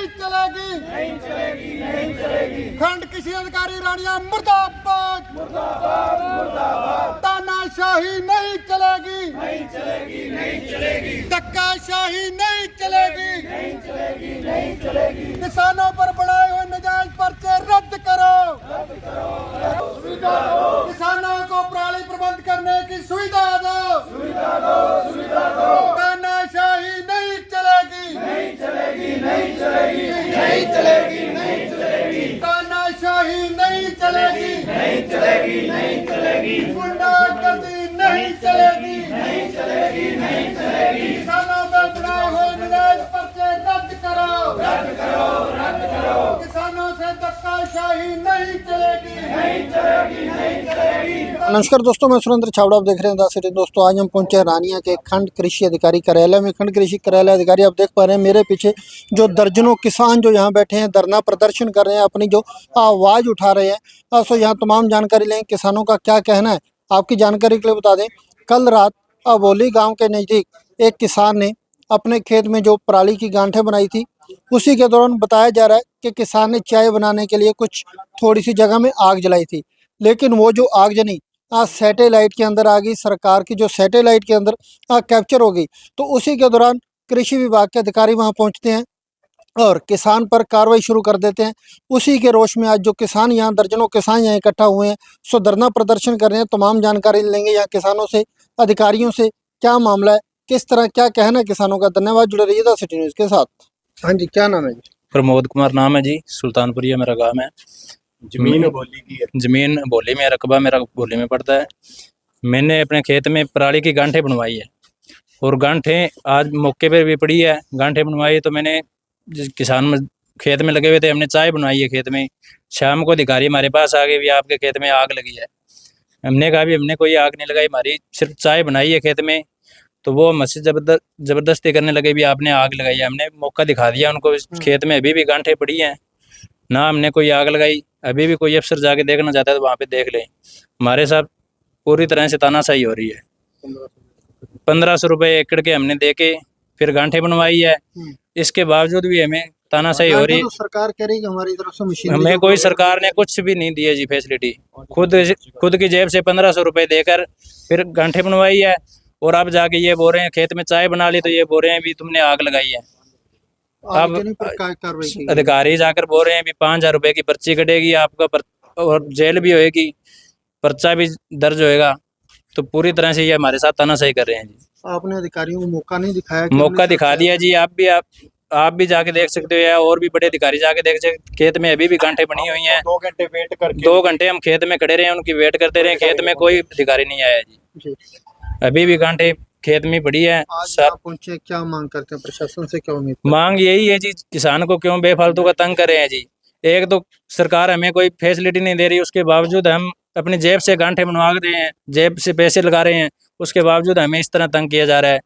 नहीं चलेगी, नहीं चलेगी, नहीं चलेगी। खंड कृषि अधिकारी रानिया मुर्दाबाद, मुर्दाबाद, मुर्दाबाद। तानाशाही नहीं चलेगी, नहीं चलेगी, नहीं चलेगी। धक्काशाही नहीं चलेगी, नहीं चलेगी, नहीं चलेगी। किसानों पर बढ़ाए हुए नाजायज पर्चे रद्द करो, रद्द करो, सुविधा दो। किसानों को पराली प्रबंध करने की सुविधा दो, सुविधा दो, सुविधा दो। तानाशाही नहीं चलेगी, नहीं चलेगी, नहीं चलेगी, नहीं चलेगी, नहीं चलेगी। तानाशाही नहीं चलेगी, नहीं चलेगी, नहीं चलेगी। गुंडागर्दी नहीं चलेगी, नहीं चलेगी, नहीं चलेगी। किसानों पर बढ़ाए हुए नाजायज पर्चे रद्द करो, रद्द करो, रद्द करो। किसानों से धक्काशाही नहीं चलेगी, नहीं चलेगी, नहीं चलेगी। नमस्कार दोस्तों, मैं सुरेंद्र छावड़ा, आप देख रहे हैं द सिटी। दोस्तों आज हम पहुंचे रानिया के खंड कृषि अधिकारी कार्यालय में। खंड कृषि कार्यालय अधिकारी आप देख पा रहे हैं मेरे पीछे जो दर्जनों किसान जो यहाँ बैठे हैं, धरना प्रदर्शन कर रहे हैं, अपनी जो आवाज़ उठा रहे हैं। सो यहाँ तमाम जानकारी लें किसानों का क्या कहना है। आपकी जानकारी के लिए बता दें, कल रात अबोली गाँव के नज़दीक एक किसान ने अपने खेत में जो पराली की गांठें बनाई थी, उसी के दौरान बताया जा रहा है कि किसान ने चाय बनाने के लिए कुछ थोड़ी सी जगह में आग जलाई थी, लेकिन वो जो आग जली आज सैटेलाइट के अंदर आ गई, सरकार की जो सैटेलाइट के अंदर कैप्चर हो गई। तो उसी के दौरान कृषि विभाग के अधिकारी वहां पहुंचते हैं और किसान पर कार्रवाई शुरू कर देते हैं। उसी के रोष में आज जो किसान यहाँ दर्जनों किसान यहाँ इकट्ठा हुए हैं, सो धरना प्रदर्शन कर रहे हैं। तमाम जानकारी लेंगे यहाँ किसानों से, अधिकारियों से, क्या मामला है, किस तरह क्या कहना है किसानों का। धन्यवाद, जुड़े रहिए द सिटी न्यूज़ के साथ। हाँ जी, क्या नाम है जी? प्रमोद कुमार नाम है जी, सुल्तानपुरिया मेरा गांव है। जमीन बोली की है, जमीन बोली में, रकबा मेरा बोली में पड़ता है। मैंने अपने खेत में पराली की गांठें बनवाई है और गांठें आज मौके पर भी पड़ी है। गांठें बनवाई तो मैंने किसान खेत में लगे हुए थे, हमने चाय बनवाई है खेत में। शाम को अधिकारी हमारे पास आ गए, भी आपके खेत में आग लगी है। हमने कहा भी हमने कोई आग नहीं लगाई, हमारी सिर्फ चाय बनाई है खेत में। तो वो मुझसे जबरदस्ती करने लगे भी आपने आग लगाई है। हमने मौका दिखा दिया उनको, खेत में अभी भी गांठें पड़ी हैं, ना हमने कोई आग लगाई। अभी भी कोई अफसर जाके देखना चाहता है तो वहाँ पे देख लें। हमारे साथ पूरी तरह से तानाशाही हो रही है। 1500 रुपये एकड़ के हमने दे के फिर गांठें बनवाई है, इसके बावजूद भी हमें तानाशाही हो रही है। तो सरकार कह रही है कि हमारी तरफ से मशीन, हमें कोई सरकार ने कुछ भी नहीं दी है जी फैसिलिटी। खुद की जेब से 1500 रुपये देकर फिर गांठें बनवाई है। और अब जाके ये बोल रहे हैं खेत में चाय बना ली तो ये बोल रहे हैं भी तुमने आग लगाई है। अब अधिकारी जाकर बोल रहे हैं भी 5000 रुपये की पर्ची कटेगी आपका, और जेल भी होएगी, पर्चा भी दर्ज होएगा। तो पूरी तरह से ये हमारे साथ तानाशाही कर रहे हैं जी। आपने अधिकारियों को मौका नहीं दिखाया? मौका दिखा दिया जी। आप भी जाके देख सकते हो, या और भी बड़े अधिकारी जाके देख सकते। खेत में अभी भी गांठें बनी हुई हैं। 2 घंटे वेट करके 2 घंटे हम खेत में खड़े रहे, उनकी वेट करते रहे। खेत में कोई अधिकारी नहीं आया जी। अभी भी गांठें खेत में पड़ी है। आप पहुंचे, क्या मांग करते हैं प्रशासन से, क्या उम्मीद? मांग यही है जी, किसान को क्यों बेफालतू का तंग कर रहे हैं जी। एक तो सरकार हमें कोई फैसिलिटी नहीं दे रही, उसके बावजूद हम अपनी जेब से गांठें बनवा रहे हैं, जेब से पैसे लगा रहे हैं, उसके बावजूद हमें इस तरह तंग किया जा रहा है।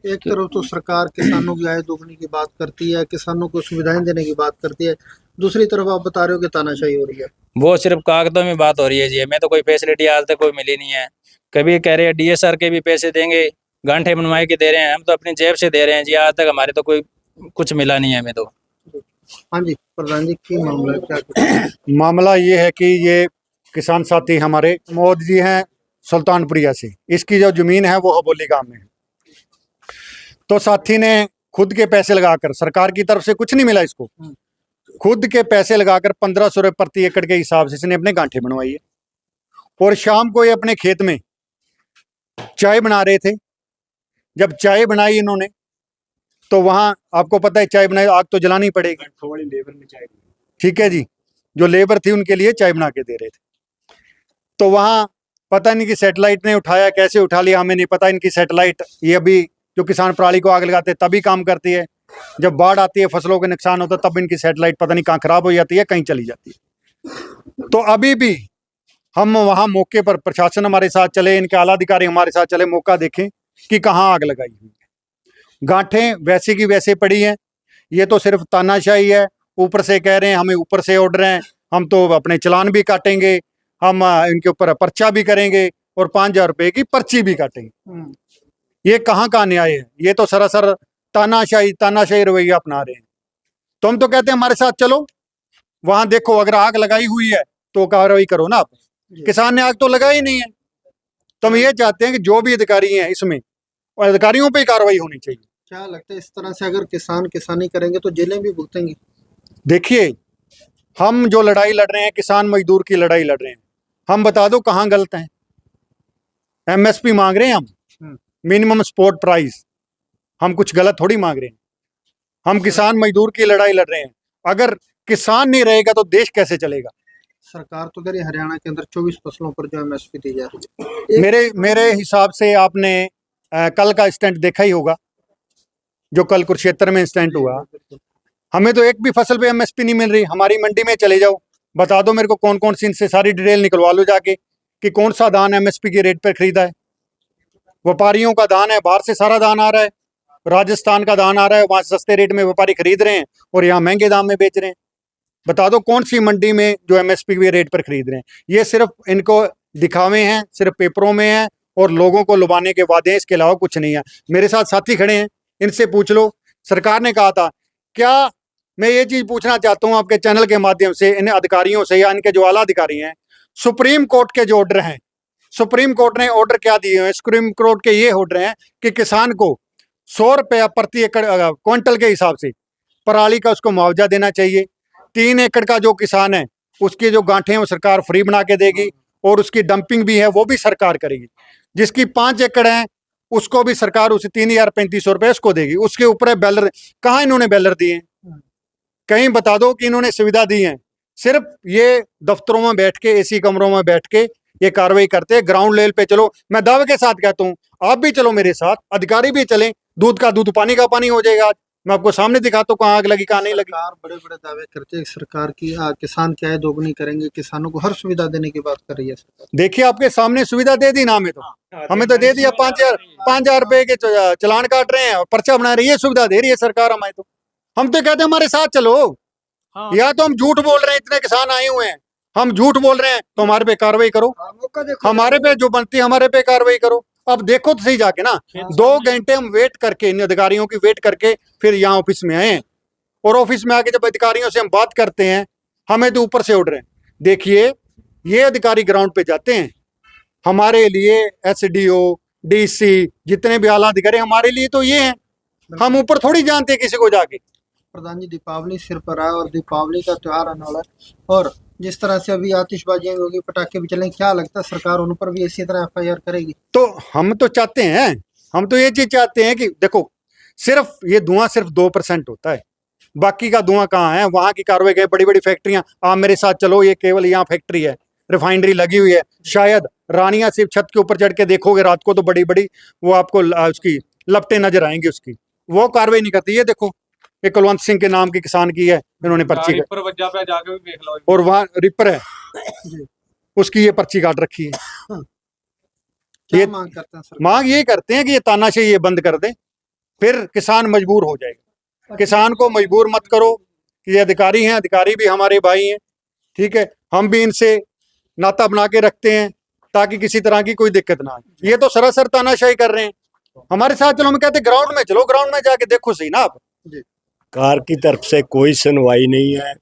एक तरफ तो सरकार किसानों की आय दोगुनी की बात करती है, किसानों को सुविधाएं देने की बात करती है, दूसरी तरफ आप बता रहे हो कि तानाशाही हो रही है। वो सिर्फ कागजों में बात हो रही है जी, हमें तो कोई फैसिलिटी आज तक कोई मिली नहीं है। कभी कह रहे हैं DSR के भी पैसे देंगे, गांठें बनवाए के दे रहे हैं, हम तो अपनी जेब से दे रहे हैं जी। आज तक हमारे तो कोई कुछ मिला नहीं है हमें तो। हाँ जी, प्रधान जी, की मामला क्या? मामला ये है कि ये किसान साथी हमारे मोदी जी हैं सुल्तानपुरिया से, इसकी जो जमीन है वो अबोली गांव में है। तो साथी ने खुद के पैसे लगाकर, सरकार की तरफ से कुछ नहीं मिला इसको, खुद के पैसे लगाकर 1500 रुपये प्रति एकड़ के हिसाब से इसने अपने गांठें बनवाई है। और शाम को ये अपने खेत में चाय बना रहे थे। जब चाय बनाई इन्होंने तो वहां आपको पता है चाय बनाई, आग तो जलानी पड़ेगी, लेबर में चाय, ठीक है जी, जो लेबर थी उनके लिए चाय बना के दे रहे थे। तो वहां पता नहीं कि सैटेलाइट ने उठाया, कैसे उठा लिया हमें नहीं पता। इनकी सैटेलाइट, ये अभी जो किसान पराली को आग लगाते तभी काम करती है, जब बाढ़ आती है फसलों के नुकसान होता है तब इनकी सैटेलाइट पता नहीं कहाँ खराब हो जाती है, कहीं चली जाती है। तो अभी भी हम वहां मौके पर, प्रशासन हमारे साथ चले, इनके आला अधिकारी हमारे साथ चले, मौका देखें कि कहाँ आग लगाई हुई है। गांठें वैसे की वैसे पड़ी हैं। ये तो सिर्फ तानाशाही है। ऊपर से कह रहे हैं, हमें ऊपर से ऑर्डर हैं, हम तो अपने चलान भी काटेंगे, हम इनके ऊपर पर्चा भी करेंगे और 5000 रुपये की पर्ची भी काटेंगे। ये कहाँ का न्याय है? ये तो सरासर तानाशाही रवैया अपना रहे हैं। तो हम तो कहते हैं हमारे साथ चलो, वहां देखो अगर आग लगाई हुई है तो कार्रवाई करो ना आप। किसान ने आग तो लगाई नहीं है। तो हम ये चाहते हैं कि जो भी अधिकारी हैं इसमें, और अधिकारियों पे ही कार्रवाई होनी चाहिए। क्या लगता है इस तरह से अगर किसान किसानी करेंगे तो जेलें भी भुगतेंगे? देखिए, हम जो लड़ाई लड़ रहे हैं, किसान मजदूर की लड़ाई लड़ रहे हैं, हम बता दो कहाँ गलत हैं। एमएसपी मांग रहे हैं हम, मिनिमम सपोर्ट प्राइस, हम कुछ गलत थोड़ी मांग रहे हैं। हम किसान मजदूर की लड़ाई लड़ रहे हैं। अगर किसान नहीं रहेगा तो देश कैसे चलेगा? सरकार तो कह रही है हरियाणा के अंदर 24 फसलों पर जो एमएसपी दी जा रही है। मेरे हिसाब से आपने कल का इंसिडेंट देखा ही होगा, जो कल कुरुक्षेत्र में इंसिडेंट हुआ। हमें तो एक भी फसल पे एमएसपी नहीं मिल रही। हमारी मंडी में चले जाओ, बता दो मेरे को कौन कौन सी, इनसे सारी डिटेल निकलवा लो जाके कि कौन सा धान एमएसपी के रेट पर खरीदा है। व्यापारियों का धान है, बाहर से सारा धान आ रहा है, राजस्थान का धान आ रहा है, वहां सस्ते रेट में व्यापारी खरीद रहे हैं और यहाँ महंगे दाम में बेच रहे हैं। बता दो कौन सी मंडी में जो एमएसपी के रेट पर खरीद रहे हैं। ये सिर्फ इनको दिखावे हैं, सिर्फ पेपरों में है और लोगों को लुभाने के वादे हैं, इसके अलावा कुछ नहीं है। मेरे साथ साथी खड़े हैं, इनसे पूछ लो। सरकार ने कहा था क्या, मैं ये चीज पूछना चाहता हूँ आपके चैनल के माध्यम से इन अधिकारियों से, या इनके जो आला अधिकारी हैं, सुप्रीम कोर्ट के जो ऑर्डर हैं, सुप्रीम कोर्ट ने ऑर्डर क्या दिए हैं? सुप्रीम कोर्ट के ये ऑर्डर हैं कि किसान को 100 रुपया प्रति एकड़ क्विंटल के हिसाब से पराली का उसको मुआवजा देना चाहिए। 3 एकड़ का जो किसान है उसकी जो गांठें हैं वो सरकार फ्री बना के देगी और उसकी डंपिंग भी है वो भी सरकार करेगी। जिसकी 5 एकड़ है उसको भी सरकार उसे 3,3500 रुपये उसको देगी। उसके ऊपर बैलर, कहाँ इन्होंने बैलर दिए हैं? कहीं बता दो कि इन्होंने सुविधा दी है। सिर्फ ये दफ्तरों में बैठ के, एसी कमरों में बैठ के ये कार्रवाई करते हैं। ग्राउंड लेवल पे चलो, मैं दावे के साथ कहता हूँ आप भी चलो मेरे साथ, अधिकारी भी चलें, दूध का दूध पानी का पानी हो जाएगा। मैं आपको सामने दिखाता हूँ कहाँ आग लगी कहाँ नहीं लगी। सरकार बड़े बड़े दावे करते हैं सरकार की किसान की आय दोगुनी करेंगे, किसानों को हर सुविधा देने की बात कर रही है सरकार। देखिए आपके सामने सुविधा दे दी ना, हमें तो दे दिया 5,000 रुपए के चलान काट रहे हैं और पर्चा बना रही है, सुविधा दे रही है सरकार हमें। तो हम तो कहते हैं हमारे साथ चलो। या तो हम झूठ बोल रहे हैं, इतने किसान आए हुए हैं, हम झूठ बोल रहे हैं तो हमारे पे कार्रवाई करो, हमारे पे जो बनती है हमारे पे कार्रवाई करो। अब देखो तो सही जाके ना, 2 घंटे हम वेट करके, इन अधिकारियों की वेट करके फिर यहाँ ऑफिस में आए हैं। और ऑफिस में आके जब अधिकारियों से हम बात करते हैं, हमें तो ऊपर से ऑर्डर है। देखिए ये अधिकारी ग्राउंड पे जाते हैं, हमारे लिए एसडीओ, डीसी, जितने भी आला अधिकारी हमारे लिए तो ये हैं। हम ऊपर थोड़ी जानते किसी को जाके। प्रधान जी, दीपावली सिर पर आया और दीपावली का त्योहार आने वाला है और जिस तरह से अभी आतिशबाजियां होगी, पटाखे भी चलेंगे, क्या लगता है सरकार उन पर भी इसी तरह एफआईआर करेगी? तो हम तो चाहते हैं, हम तो ये चीज चाहते हैं कि देखो सिर्फ ये धुआं सिर्फ 2% होता है, बाकी का धुआं कहाँ है? वहां की कार्रवाई है, बड़ी बड़ी फैक्ट्रियां। आप मेरे साथ चलो, ये केवल यहाँ फैक्ट्री है, रिफाइनरी लगी हुई है। शायद रानिया सिर्फ छत के ऊपर चढ़ के देखोगे रात को तो बड़ी बड़ी वो आपको उसकी लपटें नजर आएंगी उसकी, वो कार्रवाई नहीं करती है। देखो ये कुलवंत सिंह के नाम की किसान की है, इन्होंने पर्ची जाके भी देख लो, और वहाँ रिपर है उसकी ये पर्ची काट रखी है। क्या मांग करते हैं सरकार? मांग ये करते हैं कि ये तानाशाही ये बंद कर दें, फिर किसान मजबूर हो जाएगा। किसान को मजबूर मत करो कि ये अधिकारी हैं, अधिकारी भी हमारे भाई हैं, ठीक है, हम भी इनसे नाता बना के रखते हैं ताकि किसी तरह की कोई दिक्कत ना आए। ये तो सरासर तानाशाही कर रहे हैं। हमारे साथ चलो, हम कहते हैं ग्राउंड में चलो, ग्राउंड में जाके देखो सही ना आप। कार की तरफ से कोई सुनवाई नहीं है,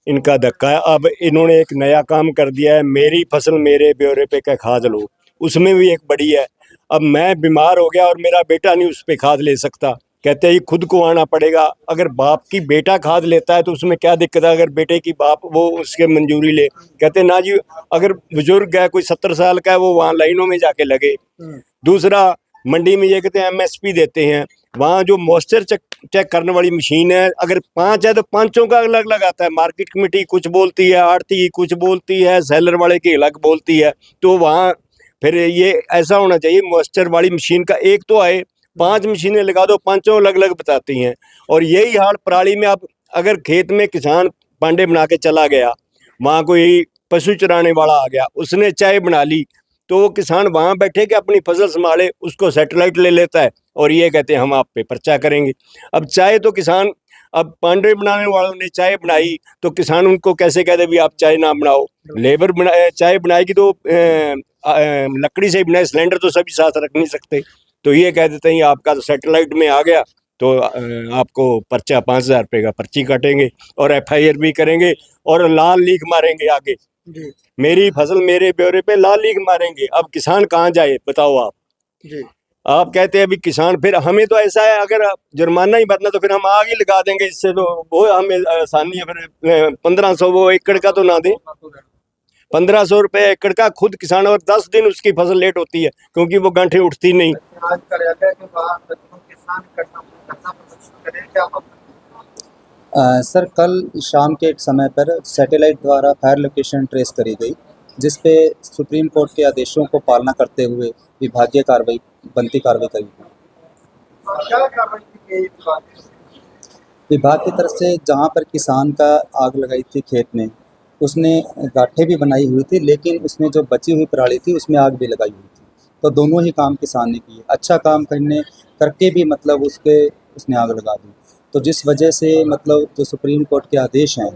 इनका धक्का है। अब इन्होंने एक नया काम कर दिया है, मेरी फसल मेरे ब्यौरे पे का खाद लो, उसमें भी एक बड़ी है। अब मैं बीमार हो गया और मेरा बेटा नहीं उस पे खाद ले सकता, कहते हैं खुद को आना पड़ेगा। अगर बाप की बेटा खाद लेता है तो उसमें क्या दिक्कत है? अगर बेटे की बाप वो उसके मंजूरी ले, कहते ना जी, अगर बुजुर्ग है कोई 70 साल का है वो वहाँ लाइनों में जाके लगे। दूसरा, मंडी में ये कहते हैं एमएसपी देते हैं, वहाँ जो मॉइस्चर चेक करने वाली मशीन है, अगर 5 है तो 5 का अलग अलग आता है। मार्केट कमेटी कुछ बोलती है, आड़ती कुछ बोलती है, सेलर वाले की अलग बोलती है। तो वहाँ फिर ये ऐसा होना चाहिए, मॉइस्चर वाली मशीन का एक तो आए, 5 मशीनें लगा दो, 5 अलग अलग बताती हैं। और यही हाल पराली में। आप अगर खेत में किसान पांडे बना के चला गया, वहाँ कोई पशु चराने वाला आ गया, उसने चाय बना ली, तो वो किसान वहाँ बैठे के अपनी फसल संभाले, उसको सैटेलाइट ले लेता है और ये कहते हैं हम आप पे पर्चा करेंगे। अब चाय तो किसान, अब पांडे बनाने वालों ने चाय बनाई तो किसान उनको कैसे कहते भी आप चाय ना बनाओ? लेबर चाय बनाएगी तो लकड़ी से ही बनाए, सिलेंडर तो सभी साथ रख नहीं सकते। तो ये कह देते हैं आपका तो सैटेलाइट में आ गया, तो आपको पर्चा 5,000 रुपये का पर्ची काटेंगे और FIR भी करेंगे और लाल लीक मारेंगे आगे। जी मेरी फसल मेरे ब्यौरे पे लाल लीक मारेंगे। अब किसान कहाँ जाए बताओ आप। जी आप कहते हैं अभी किसान, फिर हमें तो ऐसा है अगर जुर्माना ही भरना तो फिर हम आग ही लगा देंगे, इससे तो वो हमें आसानी है। फिर 1500 वो एकड़ का तो ना दें, 1500 रुपये एकड़ का खुद किसान, और 10 दिन उसकी फसल लेट होती है क्योंकि वो गांठें उठती नहीं। आज कार्यालय के बाहर किसान धरना प्रदर्शन करें, क्या मामला? सर, कल शाम के समय पर सैटेलाइट द्वारा फायर लोकेशन ट्रेस करी गई, जिस पे सुप्रीम कोर्ट के आदेशों को पालना करते हुए विभागीय कार्रवाई बनती कार्रवाई करी गई। क्या कार्रवाई की गई इस बात में? विभाग की तरफ से जहां पर किसान का आग लगाई थी खेत में, उसने गांठें भी बनाई हुई थी, लेकिन उसमें जो बची हुई पराली थी उसमें आग भी लगाई हुई थी। तो दोनों ही काम किसान ने किए, अच्छा काम करके भी मतलब उसने आग लगा दी। तो जिस वजह से मतलब जो सुप्रीम कोर्ट के आदेश हैं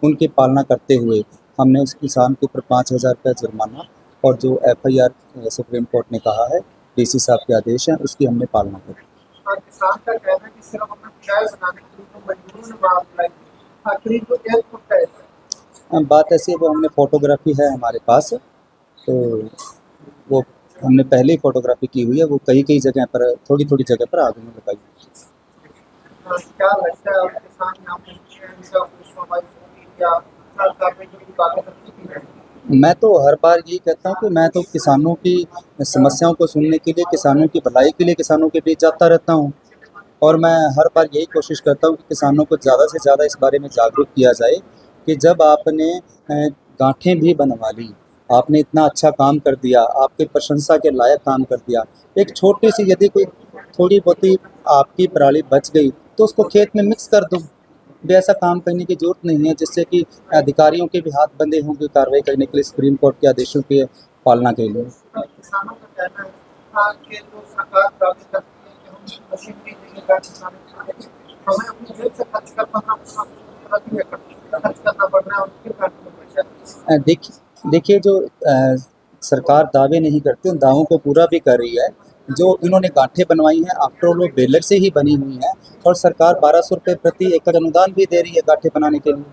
उनकी पालना करते हुए हमने उस किसान के ऊपर 5,000 रुपये जुर्माना और जो FIR सुप्रीम कोर्ट ने कहा है, DC साहब के आदेश हैं, उसकी हमने पालना करी। किसान का कहना है कि सिर्फ अपना चाय बनाने के लिए तो मजबूर बात लाई, आखिरी तो एक फुट है। बात ऐसी है, वो हमने फोटोग्राफी है हमारे पास, तो वो हमने पहले ही फोटोग्राफी की हुई है। वो कई जगह पर, थोड़ी जगह पर आग में लगाई। क्या लगता है किसान यहाँ पहुंचे हैं, इनका कुछ सुनवाई होगी या सरकार ने जो बातें करती है? मैं तो हर बार यही कहता हूँ कि मैं तो किसानों की समस्याओं को सुनने के लिए, किसानों की भलाई के लिए किसानों के बीच जाता रहता हूँ, और मैं हर बार यही कोशिश करता हूँ कि किसानों को ज़्यादा से ज़्यादा इस बारे में जागरूक किया जाए कि जब आपने गांठें भी बनवा ली, आपने इतना अच्छा काम कर दिया, आपके प्रशंसा के लायक काम कर दिया, एक छोटी सी यदि कोई थोड़ी बहुती आपकी पराली बच गई तो उसको खेत में मिक्स कर दो। भी ऐसा काम करने की जरूरत नहीं है जिससे कि अधिकारियों के भी हाथ बंधे होंगे कार्रवाई करने के लिए, सुप्रीम कोर्ट के आदेशों की पालना के लिए। किसानों का कहना है कि जो सरकार दावे करती है कि हम मशीन भी देंगे, हमें अपनी जेब से खर्च करना पड़ रहा है, और देखिए जो सरकार दावे नहीं करती, उन दावों को पूरा भी कर रही है। जो इन्होंने गांठें बनवाई हैं, आफ्टर ऑल वो बेलर से ही बनी हुई हैं, और सरकार 1200 रुपये प्रति एकड़ अनुदान भी दे रही है गांठें बनाने के लिए।